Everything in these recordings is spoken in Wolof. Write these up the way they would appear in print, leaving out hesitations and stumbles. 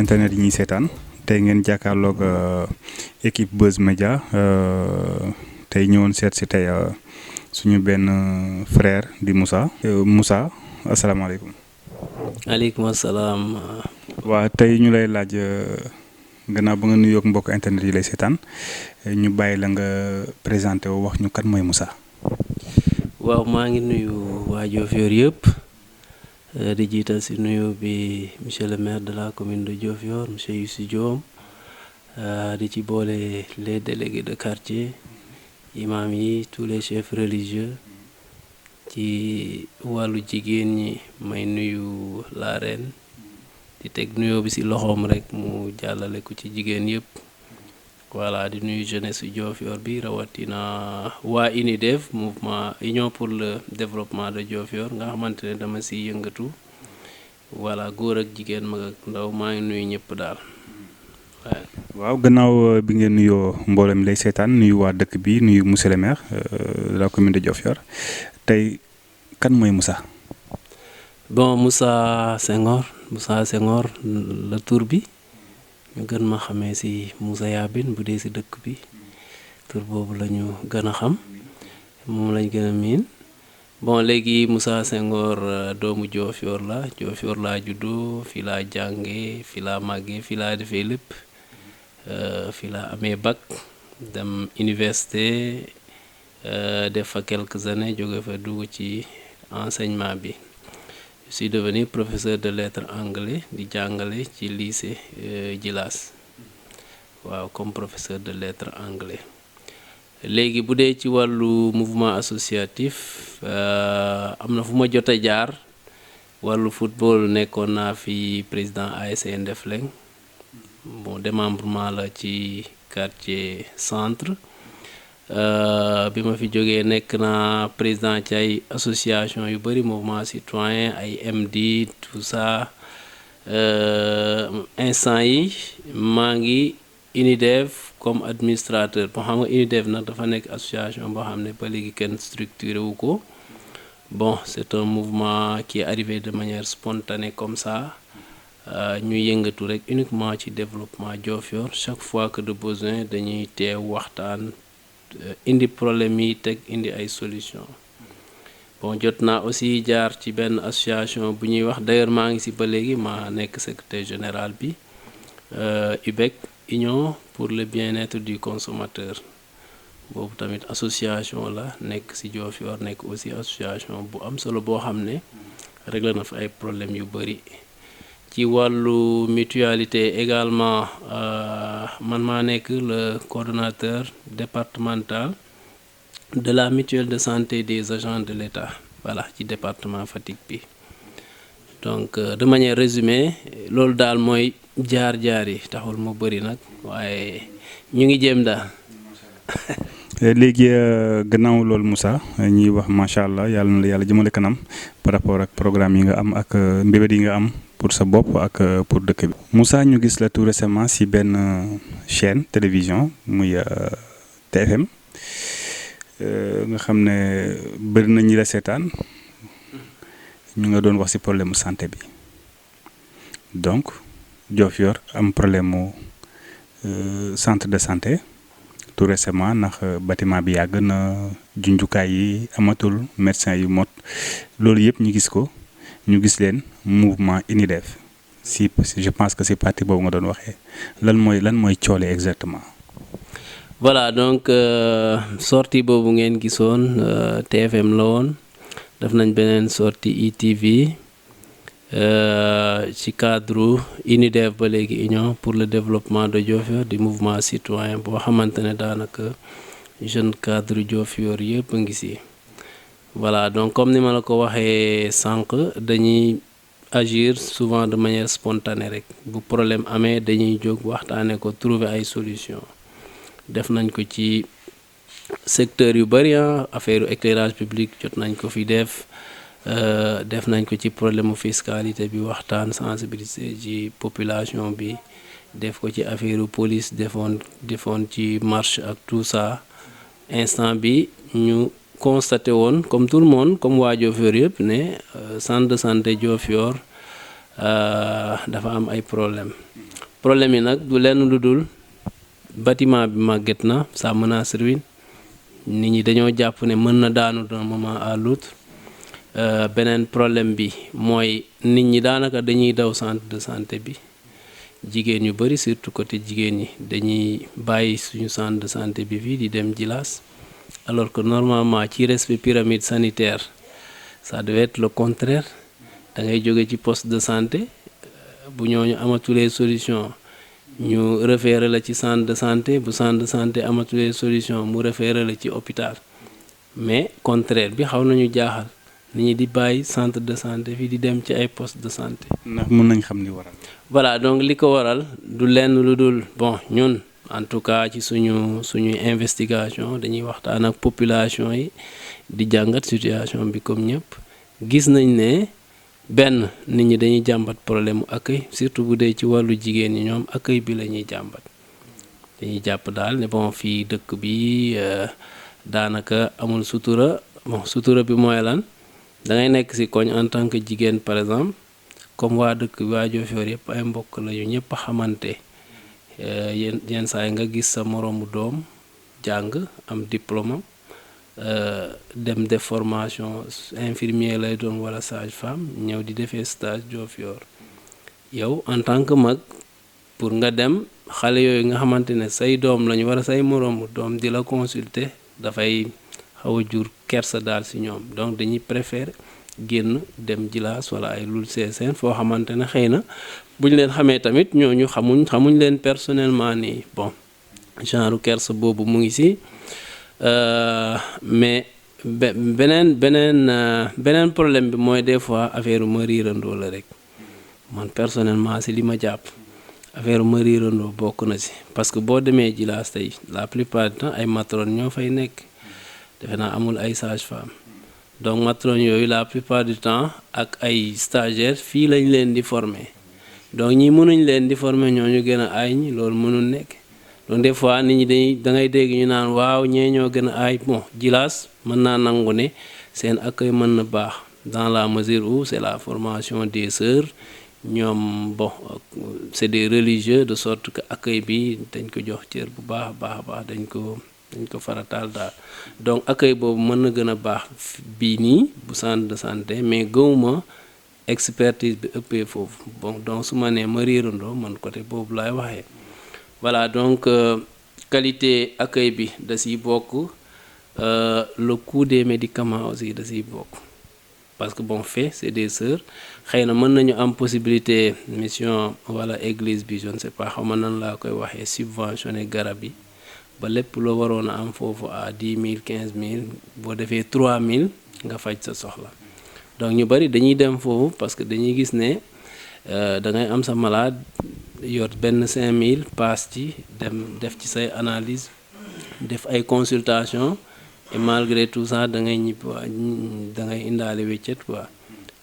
internet yi ñuy seetaan tey ngeen jàkkaarloog équipe Buzz Media tey ñëwoon seet si tey suñu benn frère di Moussa. Moussa asalaamaaleykum. aleykum salaam. waa tey ñu lay laaj gannaaw ba nga nuyoog mbokk internet yi lay seetaan ñu bàyyi la nga présenté wu wax ñu kan mooy Moussa. waaw maa ngi nuyu waa Diofior yëpp di jiital si nuyu bi monsieur le maire de la commune de Diofior monsieur Youssou Diom di ci boole les délégués de quartier imam yi tous les chefs religieux ci wàllu jigéen ñi may nuyu la reine di teg nuyoo bi si loxoom rek mu jàllale ko ci jigéen yëpp voilà di nuyu jeunesse su Diofior bi rawatina waa UNIDEF mouvement union pour le développement de Diofior nga xamante ne dama si yëngatu voilà góor ak jigéen mag ak ndaw maa ngi nuyu ñëpp daal. waaw gannaaw bi ngeen nuyoo mbooloo mi lay seetaan nuyu waa dëkk bi nuyu monsieur le maire de la commune de Diofior tey kan mooy Moussa. bon Moussa Senghor la tur bi. ñu gën ma xamee ci Moussa Yabine bu dee ci dëkk bi tur boobu la ñu gën a xam moom lañ gën a miin bon léegi Moussa Senghor doomu Diofior laa juddoo fi laa jànge fi laa màggee fi laa defee lépp fi laa amee bac dem université def fa quelques années jóge fa dugg ci enseignement bi. Je suis devenu professeur de lettres anglais di jàngale ci lycée Djilass waaw comme professeur de lettres anglais léegi bu dee ci wàllu mouvement associatif am na fu ma jot a jaar wàllu football nekkoon naa fi président ASC Ndefleng bon démembrement la ci quartier centre bi ma fi jógee nekk na président ci ay association yu bëri mouvement citoyen ay MD tout ça instant yi maa ngi UNIDEF comme administrateur boo xam nga UNIDEF nag dafa nekk association boo xam ne ba léegi kenn structuré wu ko bon c'est un mouvement qui est arrivé de manière spontanée comme ça ñu yëngatu rek uniquement ci développement Diofior chaque fois que de besoin dañuy teew waxtaan indi problème yi teg indi ay solution bon jot naa aussi jaar ci benn association bu ñuy wax d'ailleurs maa ngi ci ba léegi maa nekk secrétaire général bi UBEC Union pour le bien-être du consommateur boobu tamit association la nekk ci Diofior nekk aussi association bu am solo boo xam ne réglé na fa ay problèmes yu bari ci wàllu mutualité également man maa nekk le coordonnateur départemental de la mutuelle de santé des agents de l'État voilà ci département Fatick bi donc de manière résumée loolu daal mooy jaar-jaar yi taxul mu bëri nag waaye ñu ngi jéem daal. léegi gannaaw loolu Moussa ñuy wax macha allah yàlla na la yàlla jëmale kanam par rapport ak programme yi nga am ak mbébét yi nga am pour sa bopp ak pour dëkk bi. Moussa ñu gis la tout récemment ci benn chaîne télévision muy TFM nga xam ne bëri na ñi la seetaan ñu nga doon wax ci problème mu santé bi donc Diofior am problème mu centre de santé. tout récemment ndax bâtiment bi yàgg na junjukaay yi amatul médecin yu mot loolu yëpp ñu gis ko ñu gis leen mouvement UNIDEF si je pense que c'est parti boobu nga doon waxee lan mooy coole exactement. voilà donc sortie boobu ngeen gisoon TFM la woon def nañ beneen sortie ITV ci cadre UNIDEF ba léegi Union pour le développement de Diofior di mouvement citoyen boo xamante ne daanaka jeune cadre Diofior yëpp a ngi ci voilà donc comme ni ma la ko waxee sànq dañuy agir souvent de manière spontanée rek bu problème amee dañuy jóg waxtaane ko trouver ay solution def nañ ko ci secteur yu bari affaire éclairage public jot nañ ko fi def nañ ko ci problème fiscalité bi waxtaan sensibiliser ci population bi def ko ci affaire police defoon ci marche ak tout ça instant bi ñu constaté woon comme tout le monde comme waa Diofior yëpp ne centre de santé Diofior dafa am ay problème yi nag du lenn lu dul bâtiment bi màgget na, ça menace ruine, nit ñi dañoo jàpp ne mën na daanu d'un moment à l'autre. Beneen problème bi mooy nit ñi daanaka dañuy daw centre de santé bi, jigéen yu bari surtout côté jigéen ñi dañuy bàyyi suñu centre de santé bi fii di dem Djilass, alors que normalement ci respect pyramide sanitaire ça devait être le contraire. Da ngay jóge ci poste de santé bu ñooñu amatulee solution ñu référé la ci centre de santé, bu centre de santé amatulee solution mu référé la ci hôpital, mais contraire bi xaw nañu jaaxal nit ñi di bàyyi centre de santé fii di dem ci ay poste de santé. ndax mën nañ xam li waral. Voilà, donc li ko waral du lenn lu dul bon ñun en tout cas ci suñu investigation dañuy waxtaan ak population yi di jàngat situation bi comme ñëpp gis nañ ne benn nit ñi dañuy jàmbat problème mu accueil, surtout bu dee ci wàllu jigéen ñi ñoom accueil bi la ñuy jàmbat. Dañuy jàpp daal ne bon fii dëkk bi daanaka amul sutura. Bon sutura bi mooy lan, da ngay nekk ci koñ en tant que jigéen par exemple, comme waa dëkk bi waa Diofior yëpp ay mbokk lañu ñëpp xamante, yenn saa yi nga gis sa moroomu doom jàng am diplôme dem def formation infirmier lay doon wala sage-femme ñëw di defee stage Diofior. Yow en tant que mag pour nga dem xale yooyu nga xamante ne say doom lañu wala say moroomu doom di la consulter dafay xaw a jur kersa daal ci ñoom, donc dañuy préférer génn dem Djilass wala ay Loul Sessène foo xamante ne xëy na buñ leen xamee tamit ñooñu xamuñ leen personnellement nii, bon genre kersa boobu mu ngi ci. Mais beneen problème bi mooy des fois affaire ma riirandoo la rek, man personnellement ci li ma jàpp affaire ma riirandoo bokk na ci, parce que boo demee Djilass tey la plupart du temps ay matrone ñoo fay nekk, defe naa amul ay sage-femme, donc matrone yooyu la plupart du temps ak ay stagiaires fii lañ leen di former, donc ñi mënuñ leen di former ñooñu gën a aay ñi, loolu mënul nekk. Donc des fois nit ñi da ngay dégg ñu naan waaw ñee ñoo gën a aay. Bon Djilass mën naa nangu ne seen accueil mën na baax dans la mesure où c'est la formation des sœurs, ñoom bon c'est des religieux de sorte que accueil bi dañ ko jox cër bu baax a baax dañ ko farataal daal, donc accueil boobu mën na gën a baax bii nii bu centre de santé, mais gëwuma expertise bi ëppee foofu. Bon donc su ma nee ma riirandoo man côté boobu laay waxee. Voilà, donc qualité accueil bi da ciy bokk, le coût des médicaments aussi da ciy bokk, parce que bon fait c'est des sœurs, xëy na mën nañu am possibilité mission wala église bi je ne sais pas xaw ma nan laa koy waxee subventionné garab yi ba lépp loo waroon a am foofu à 10 000 15 000 boo defee 3 000 nga faj sa soxla. Donc ñu bari dañuy dem foofu parce que dañuy gis ne da ngay am sa malade yor benn 5000 paas ci dem def ci say analyse def ay consultation et malgré tout ça da ngay ñibbi waa da ngay indaale weccet quoi,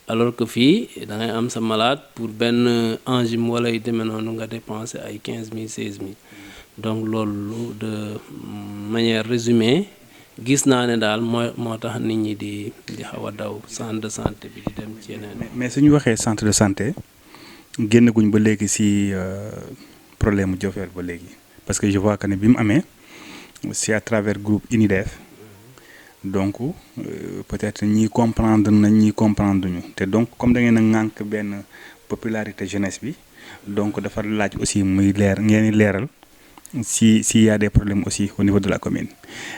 alors que fii da ngay am sa malade pour benn enzyme wala yu demee noonu nga dépenser ay 15 000 16 000. Donc loolu de manière résumée gis naa ne daal moo tax nit ñi di xaw a daw centre de santé bi di dem ci yeneen. mais suñu waxee centre de santé génn guñ ba léegi ci problème mu Diofior ba léegi, parce que je vois que ne bi mu amee c'est à travers groupe UNIDEF, donc peut-être ñii comprendre nañ ñii comprendre ñu te donc comme da ngeen a ŋànk benn popularité jeunesse bi, donc dafa laaj aussi muy leer ngeen di leeral si y a des problèmes aussi au niveau de la commune,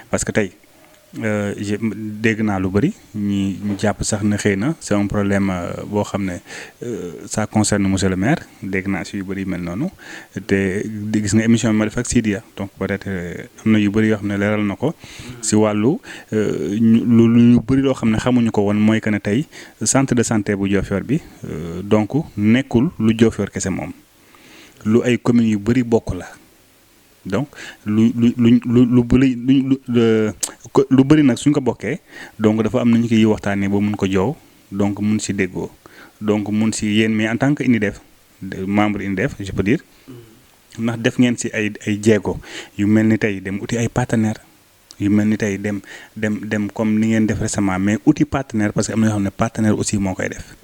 parce que tey dégg naa lu bëri ñu jàpp sax ne xëy na c'est un problème boo xam ne ça concerne monsieur le maire, dégg naa si yu bëri mel noonu te gis nga émission bi ma def ak Sidia, donc peut-être am na yu bëri yoo xam ne leeral na ko si wàllu lu bëri loo xam ne xamuñu ko woon, mooy que ne tey centre de santé bu Diofior bi donc nekkul lu Diofior kese moom, lu ay communes yu bëri bokk la. Donc lu bëri nag suñ ko bokkee donc dafa am nañu koy waxtaanee ba mun ko joow, donc mun si déggoo, donc mun si yéen mais en tant que UNIDEF membre UNIDEF je peux dire ndax def ngeen si ay jéego yu mel ni tey dem uti ay partenaires yu mel ni tey dem comme ni ngeen def récemment, mais uti partenaire parce que am na yoo xam ne partenaire aussi moo koy def,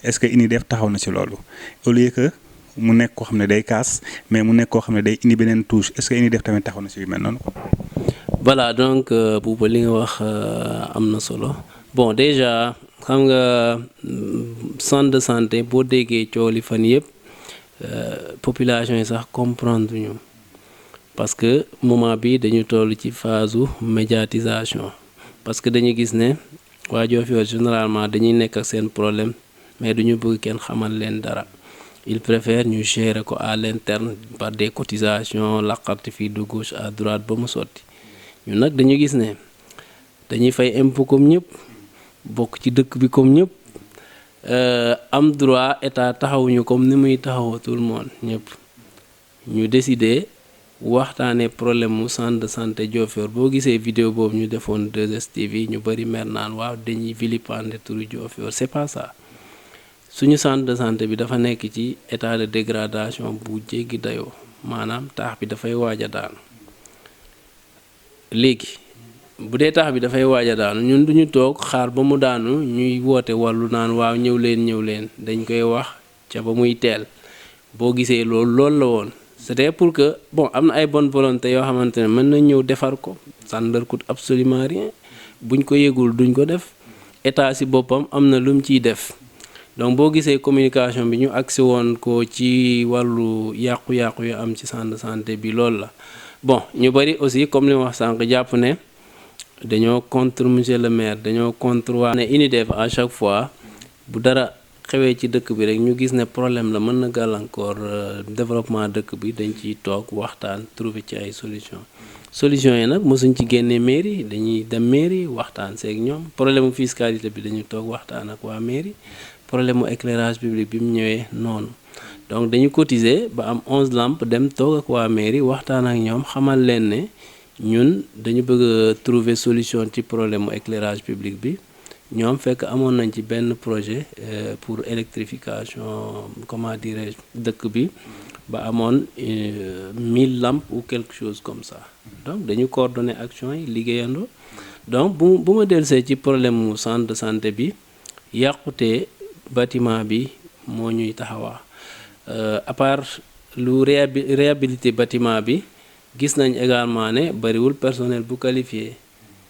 est-ce que UNIDEF taxaw na ci loolu au lieu que mu nekk koo xam ne day kaas mais mu nekk koo xam ne day indi beneen touche est-ce que UNIDEF tamit taxaw na ci yu mel noonu. voilà donc Bouba li nga wax am na solo bon déjà xam nga centre de santé boo déggee coow li fan yëpp population yi sax comprendre ñu parce que moment bi dañu toll ci phase médiatisation parce que dañu gis ne waa Diofior généralement dañuy nekk ak seen problème mais duñu bëgg kenn xamal leen dara ils préfèrent ñu gérer ko à l'interne par des cotisations laqarti fii de gauche à droite ba mu sotti ñun nag dañu gis ne dañuy fay impôt comme ñëpp bokk ci dëkk bi comme ñëpp am droit état taxawuñu comme ni muy taxawoo tout le monde ñëpp ñu décider waxtaanee problème mu centre de santé Diofior boo gisee vidéo boobu ñu defoon 2STV ñu bëri mer naan waaw dañuy vilipender turu Diofior c'est pas ça suñu centre de santé bi dafa nekk ci état de dégradation bu jéggi dayoo maanaam taax bi dafay waaj a daanu léegi bu dee taax bi dafay waaj a daanu ñun duñu toog xaar ba mu daanu ñuy woote wàllu naan waaw ñëw leen dañ koy wax ca ba muy teel boo gisee loolu la woon c'était pour que bon am na ay bonne volonté yoo xamante ne mën nañ ñëw defar ko ça ne leur coûte absolument rien buñ ko yëgul duñ ko def état ci boppam am na lu mu ciy def donc boo gisee communication bi ñu agsi woon ko ci wàllu yàqu-yàqu yu am ci centre de santé bi loolu la bon ñu bari aussi comme li ma wax sànq jàpp ne dañoo contre monsieur le maire dañoo contre waa ne UNIDEF à chaque fois bu dara xewee ci dëkk bi rek ñu gis ne problème la mën na gàllankoor développement dëkk bi dañ ciy toog waxtaan trouver ci ay solution yi nag mosuñ ci génnee mairie dañuy dem mairie waxtaan seeg ñoom problème mu fiscalité bi dañu toog waxtaan ak waa mairie problème mu éclairage public bi mu ñëwee noonu donc dañu cotiser ba am 11 lampes dem toog ak waa mairie waxtaan ak ñoom xamal leen ne ñun dañu bëgg a trouver solution ci problème mu éclairage public bi ñoom fekk amoon nañ ci benn projet pour électrification comment dirais-je dëkk bi ba amoon 1000 lampes ou quelque chose comme ça donc dañu coordonner action yi liggéeyandoo donc bu ma dellusee ci problème mu centre de santé bi yàqute bâtiment bi moo ñuy taxawaa à part lu réhabiliter bâtiment bi gis nañ également ne bariwul personnel bu qualifié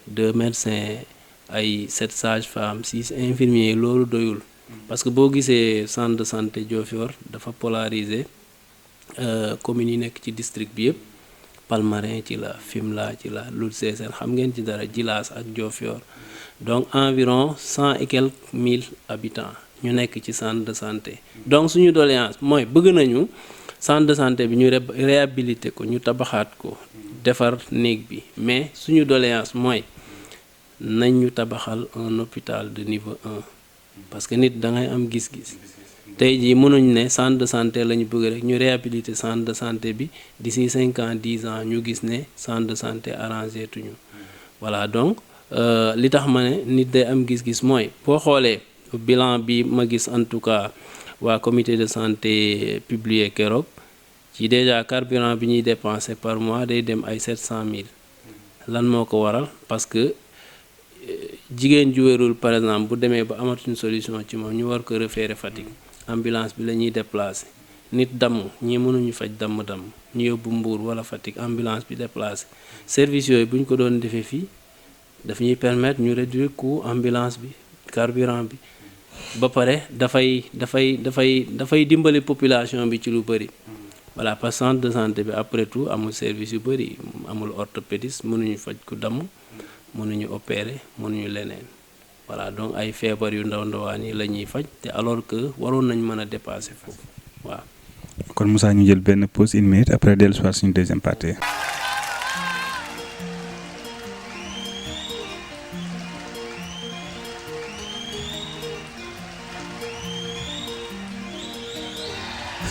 2 médecins ay 7 sages-femmes 6 infirmiers loolu doyul parce que boo gisee centre de santé Diofior dafa polariser communes yi nekk ci district bi yëpp Palmarin ci la Fimela ci la Loul Sessène xam ngeen ci dara Djilass ak Diofior donc environ 100 et quelques mille habitants ñu nekk ci centre de santé donc suñu doléance mooy bëgg nañu centre de santé bi ñu réhabiliter ko ñu tabaxaat ko defar néeg bi mais suñu doléance mooy nañ ñu tabaxal un hôpital de niveau 1 parce que nit da ngay am gis-gis tey jii mënuñ ne centre de santé la ñu bëgg rek ñu réhabiliter centre de santé bi d'ici 5 ans 10 ans ñu gis ne centre de santé arrangé tuñu voilà donc li tax ma ne nit day am gis-gis mooy boo xoolee bilan bi ma gis en tout cas waa comité de santé publié keroog ci déjà carburant bi ñuy dépenser par mois day dem ay 700 000 lan moo ko waral parce que jigéen ju wérul par exemple bu demee ba amatuñ solution ci moom ñu war ko référer Fatick ambulance bi la ñuy déplacer nit damm ñii mënuñu faj damm-damm ñu yóbbu Mbour wala Fatick ambulance bi déplacer service yooyu bu ñu ko doon defee fii daf ñuy permettre ñu réduire coût ambulance bi carburant bi ba pare dafay dimbali population bi ci lu bëri voilà parce que centre de santé bi après tout amul service yu bëri amul orthopédiste mënuñu faj ku damm mënuñu opérer mënuñu leneen voilà donc ay feebar yu ndaw ndawaan yi la ñuy faj te alors que waroon nañ mën a dépasser foofu waaw. kon Moussa ñu jël benn pause 1 minute après dellu si waat suñu deuxième partie.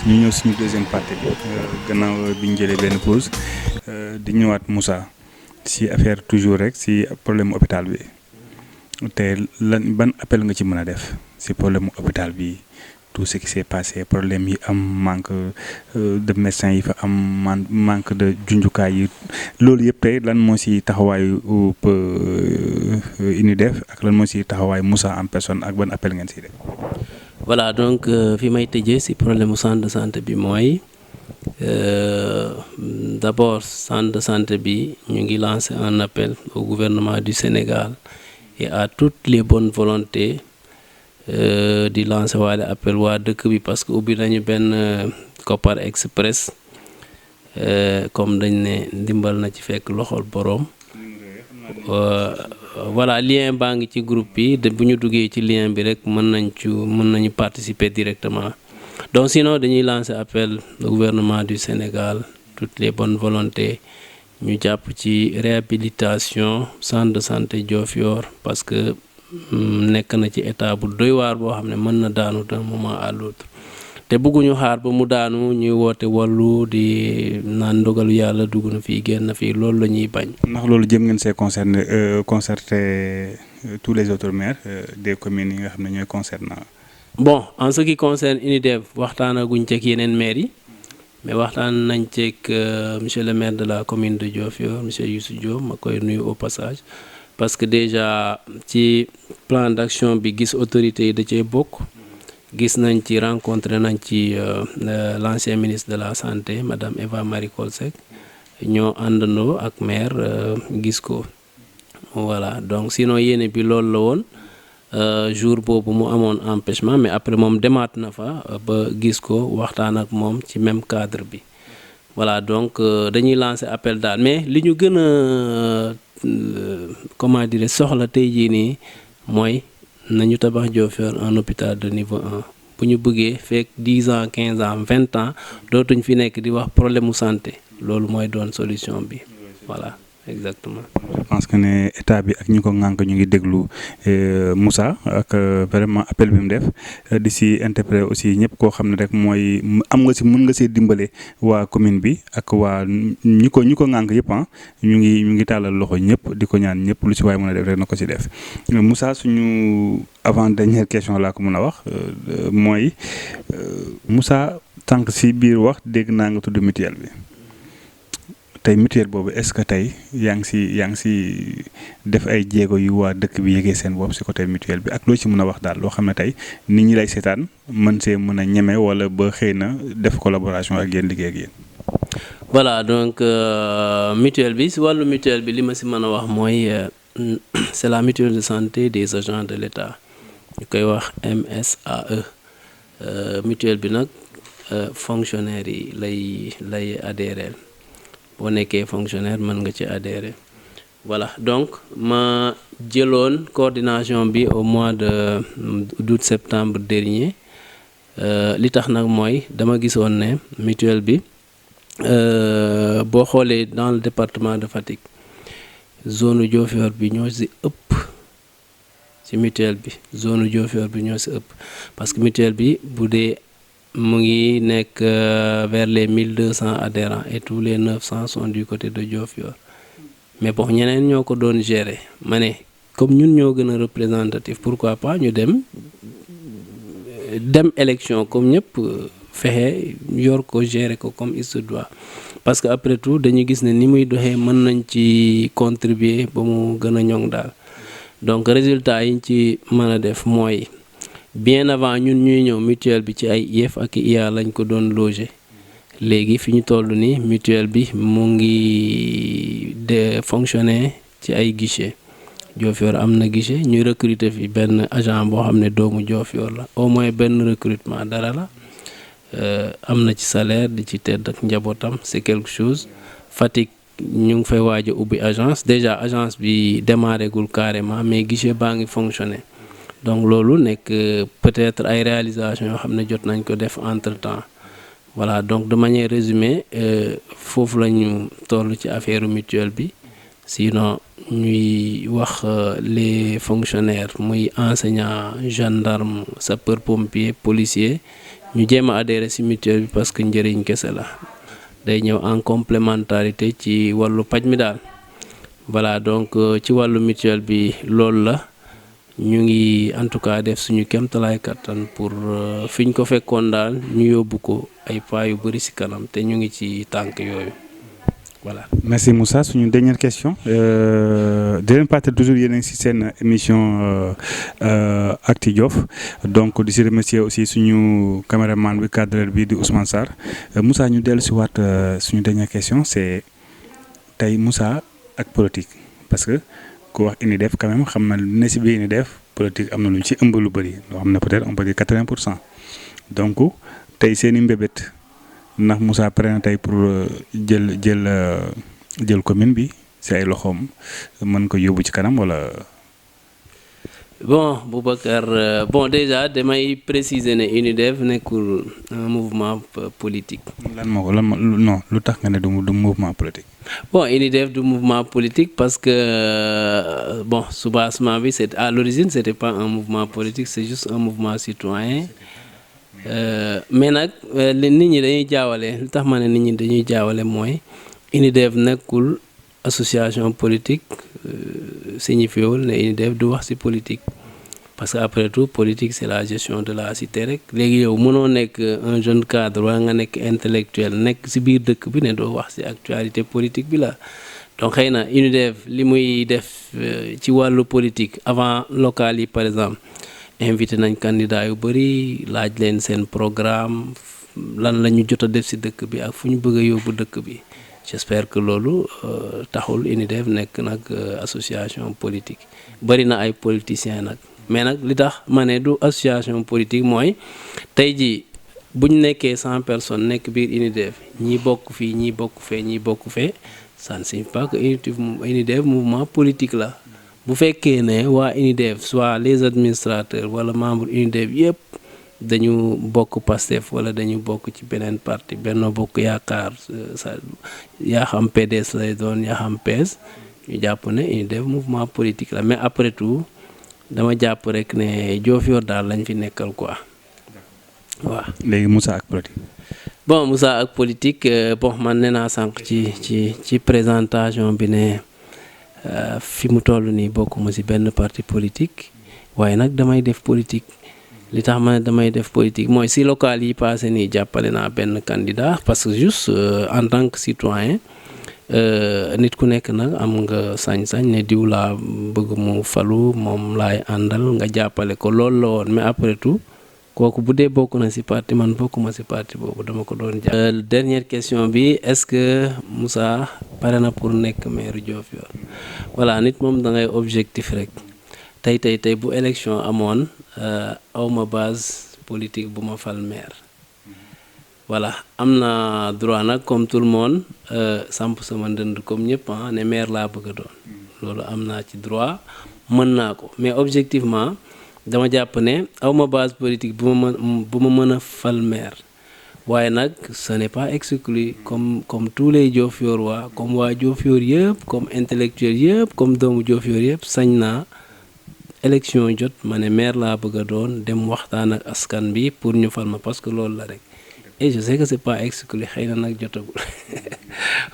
ñu ñëw suñu deuxième partie bi gannaaw bi ñu jëlee benn pause di ñëwaat Moussa si affaire toujours rek si problème hôpital bi te ban appel nga ci mën a def si problème hôpital bi tout ce qui s'est passé problème yi am manque de médecins yi fa am manque de junjukaay yi loolu yëpp tey lan moo si taxawaayu UNIDEF ak lan moo si taxawaayu Moussa en personne ak ban appel ngeen siy def. voilà donc fi may tëjee si problème mu centre de santé bi mooy d'abord centre de santé bi ñu ngi lancer un appel au gouvernement du Sénégal et à toutes les bonnes volontés di lancer waale appel waa dëkk bi parce que ubbi nañu benn Kopar Express comme dañ ne ndimbal na ci fekk loxol boroom voilà lien baa ngi ci groupe bi de bu ñu duggee ci lien bi rek mën nañu participer directement donc sinon dañuy lancer appel au gouvernement du Sénégal toutes les bonnes volontés ñu jàpp ci réhabilitation centre de santé Diofior parce que nekk na ci état bu doy waar boo xam ne mën na daanu d'un moment à l'autre te bëgguñu xaar ba mu daanu ñuy woote wallu di naan ndogalu yàlla dugg na fii génn fii loolu la ñuy bañ. ndax loolu jëm ngeen see concerter tous les autres maires des communes yi nga xam ne ñooy concernant. bon en ce qui concerne UNIDEV waxtaanaguñ ceeg yeneen maires yi mais waxtaan nañ ceeg monsieur le maire de la commune de Diofior monsieur Youssou Diop ma koy nuyu au passage parce que déjà ci plan d'action bi gis autorités yi da cee bokk. gis nañ ci rencontré nañ ci l'ancien ministre de la santé madame Eva Marie Coll Seck ñoo àndandoo ak maire gis ko voilà donc sinon yéene bi loolu la woon jour boobu mu amoon empêchement mais après moom demaat na fa ba gis ko waxtaan ak moom ci même cadre bi voilà donc dañuy lancer appel daal mais li ñu gën a comment dire soxla tey jii nii mooy nañu tabax Diofior un hôpital de niveau 1 bu ñu bëggee fekk 10 ans 15 ans 20 ans dootuñ fi nekk di wax problème mu santé loolu mooy doon solution bi voilà exactement. je pense que ne état bi ak ñi ko ŋànk ñu ngi déglu Moussa ak vraiment appel bi mu def di si interpréter aussi ñëpp koo xam ne rek mooy am nga si mën nga see dimbale waa commune bi ak waa ñi ko ŋànk yëpp ñu ngi tàllal loxo ñëpp di ko ñaan ñëpp lu si waay mën a def rek na ko si def Moussa suñu avant dernière question laa ko mën a wax mooy Moussa tànk si biir wax dégg naa nga tudd mutuelle bi. tey mutuelle boobu est-ce que tey yaa ngi si def ay jéego yu waa dëkk bi yëgee seen bopp si côté mutuelle bi ak loo ci mën a wax daal loo xam ne tey nit ñi lay seetaan mën see mën a ñeme wala ba xëy na def collaboration ak yéen liggéey ak yéen. voilà donc mutuelle bi si wàllu mutuelle bi li ma si mën a wax mooy c'est la mutuelle de santé des agents de l'État ñu koy wax MSAE mutuelle bi nag fonctionnaires yi lay adhérer. boo nekkee fonctionnaire mën nga ci adhérer voilà donc ma jëloon coordination bi au mois d'août septembre dernier li tax nag mooy dama gisoon ne mutuelle bi boo xoolee dans le département de Fatick zone Diofior bi ñoo ci ëpp ci mutuelle bi zone Diofior bi ñoo ci ëpp parce que mutuelle bi bu dee mu ngi nekk vers les 1200 adhérents et tous les 900 sont du côté de Diofior mais bon ñeneen ñoo ko doon gérer ma ne comme ñun ñoo gën a représentatif pourquoi pas ñu dem élection comme ñëpp fexe yor ko gérer ko comme il se doit parce que après tout dañu gis ne ni muy doxee mën nañ ci contribuer ba mu gën a ñoŋ daal donc résultat yi ñu ci mën a def mooy bien avant ñun ñuy ñëw mutuelle bi ci ay IEF ak IA lañ ko doon loger léegi fi ñu toll nii mutuelle bi mu ngi de fonctionner ci ay guichet Diofior am na guichet ñu recruter fi benn agent boo xam ne doomu Diofior la au moins benn recrutement dara la am na ci salaire di ci tedd ak njabootam c'est quelque chose. Fatick ñu ngi fay waaj a ubbi agence déjà agence bi démarré gul carrément mais guichet baa ngi fonctionner. donc loolu nekk peut-être ay réalisations yoo xam ne jot nañ ko def entre-temps voilà donc de manière résumée foofu la ñu toll ci affaire mutuelle bi sinon ñuy wax les fonctionnaires muy enseignants gendarmes sapeurs pompiers policiers ñu jéem a adhérer ci mutuelle bi parce que njëriñ kese la day ñëw en complémentarité ci wàllu paj mi daal voilà donc ci wàllu mutuelle bi loolu la. ñu ngi en tout cas def suñu kéemtalaay kattan pour fi ñu ko fekkoon daal ñu yóbbu ko ay pas yu bari ci kanam te ñu ngi ci tànk yooyu voilà. Merci Moussa. Une dernière question. Deuxième partie toujours yéen a ngi si seen émission Actu Yoff donc di si remercier aussi suñu caméraman bi cadreur bi di Ousmane Sarr Moussa ñu dellu si waat suñu dernière question c'est tey Moussa ak politique parce que ku wax UNIDEF quand même xam na ne si biir UNIDEF politique am na lu ñu ci ëmb lu bëri loo xam ne peut-être on peut dire 80% donc tey seen i mbébét ndax Moussa pare na tey pour jël commune bi si ay loxoom mën ko yóbbu ci kanam wala. Bon Boubacar bon déjà damay préciser ne UNIDEF nekkul un mouvement politique. non lu tax nga ne du mouvement politique. Bon UNIDEF du mouvement politique parce que bon soubassement bi c'est à l'origine c'était pas un mouvement politique c'est juste un mouvement citoyen mais nag nit ñi dañuy jaawale lu tax ma ne nit ñi dañuy jaawale mooy UNIDEF nekkul association politique signifiewul ne UNIDEF du wax ci politique parce que après tout politique c'est la gestion de la cité rek léegi yow mënoo nekk un jeune cadre wala nga nekk intellectuel nekk ci biir dëkk bi ne doo wax ci actualité politique bi la donc xëy na UNIDEF li muy def ci wàllu politique avant local yi par exemple invité nañ candidat yu bari laaj leen seen programme lan la ñu jot a def ci dëkk bi ak fu ñu bëgg a yóbbu dëkk bi j'espère que loolu taxul UNIDEF nekk nag association politique bari na ay politiciens nag mais nag li tax ma ne du association politique mooy tey jii bu ñu nekkee 100 personnes nekk biir UNIDEF ñii bokk fii ñii bokk fee ñii bokk fee ça ne signifie pas que UNIDEF mouvement politique la bu fekkee ne waa UNIDEF soit les administrateurs wala membres UNIDEF yépp dañu bokk Pastef wala dañu bokk ci beneen parti Benno Bokk Yaakaar yaa xam PDS lay doon yaa xam PS ñu jàpp ne UNIDEF mouvement politique la mais après tout dama jàpp rek ne Diofior daal lañ fi nekkal quoi waaw. léegi Moussa ak politique. bon Moussa ak politique bon man nee naa sànq ci présentation bi ne fi mu toll nii bokkuma ci benn parti politique waaye nag damay def politique. li tax ma ne damay def politique mooy si local yi passé nii jàppale naa benn candidat parce que juste en tant que citoyen nit ku nekk nag am nga sañ-sañ ne diw laa bëgg mu falu moom laay àndal nga jàppale ko loolu la woon mais après tout kooku bu dee bokk na ci parti man bokkuma ci parti boobu dama ko doon jàpp. Dernière question bi est-ce que Moussa pare na pour nekk maire Diofior voilà nit moom da ngay objectif rek tey bu élection amoon awma base politique bu ma fal maire voilà am na droit nag comme tout le monde samp sama ndënd comme ñëpp ne maire laa bëgg a doon loolu am naa ci droit mën naa ko mais objectivement dama jàpp ne awma base politique bu ma mën a fal maire waaye nag ce n'est pas exclu comme tous les Diofiorois comme waa Diofior yëpp comme intellectuel yëpp comme doomu Diofior yëpp sañ naa élection jot ma ne maire laa bëgg a doon dem waxtaan ak askan bi pour ñu fal ma parce que loolu la rek et je sais que c'est pas exclu xëy na nag jotagul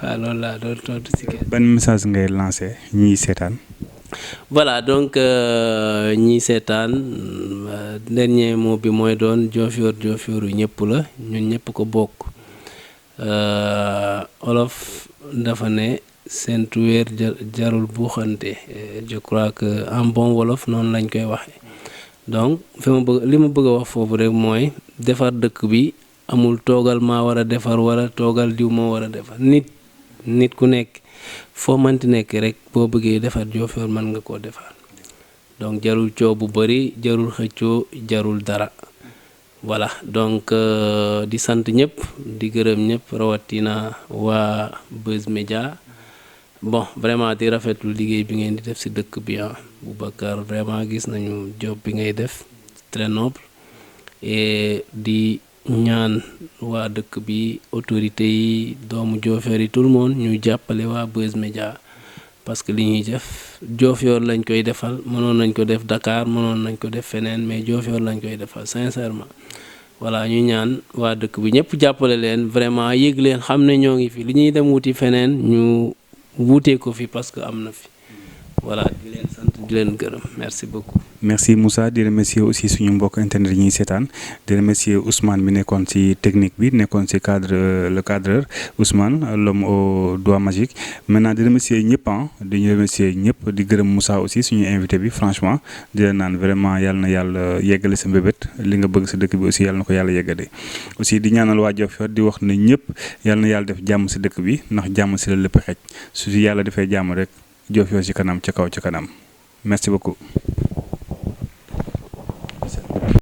waaw loolu laa doon tontu ci kenn. ban message ngay lancé ñiy seetaan. voilà donc ñiy seetaan dernier mot bi mooy doon Diofior yu ñëpp la ñun ñëpp ko bokk olof dafa ne. seentu weer jarul buuxante je crois que en bon wolof noonu lañ koy waxee donc li ma bëgg a wax foofu rek mooy defar dëkk bi amul toogal maa war a defar wala toogal diw moo war a defar nit ku nekk foo mënti nekk rek boo bëggee defar Diofior mën nga koo defar donc jarul coow bu bari jarul xëccoo jarul dara voilà donc di sant ñëpp di gërëm ñëpp rawatina waa Buzz Media bon vraiment di rafetlu liggéey bi ngeen di def ci dëkk bi Boubacar vraiment gis nañu job bi ngay def très noble et di ñaan waa dëkk bi autorité yi doomu Diofior yi tout le monde ñu jàppale waa Buzz Media parce que li ñuy def Diofior lañ koy defal mënoon nañ ko def Dakar mënoon nañ ko def feneen mais Diofior lañ koy defal sincèrement voilà ñu ñaan waa dëkk bi ñëpp jàppale leen vraiment yëg leen xam ne ñoo ngi fi li ñuy dem wuti feneen ñu wuutee ko fi parce que am na fi voilà di leen sant di leen gërëm merci beaucoup. merci Moussa di remercier aussi suñu mbokk internet yi ñuy seetaan di remercier Ousmane mi nekkoon ci technique bi nekkoon ci cadre le cadreur Ousmane l'homme aux doigts magiques maintenant di remercier ñëpp di remercier ñëpp di gërëm Moussa aussi suñu invité bi franchement di la naan vraiment yàlla na yàlla yeggale sa mbébét li nga bëgg sa dëkk bi aussi yàlla na ko yàlla yeggale aussi di ñaanal waa Diofior di wax ne ñëpp yàlla na yàlla def jàmm si dëkk bi ndax jàmm si la lépp xej su yàlla defee jàmm rek Diofior ci kanam ca kaw ca kanam merci beaucoup.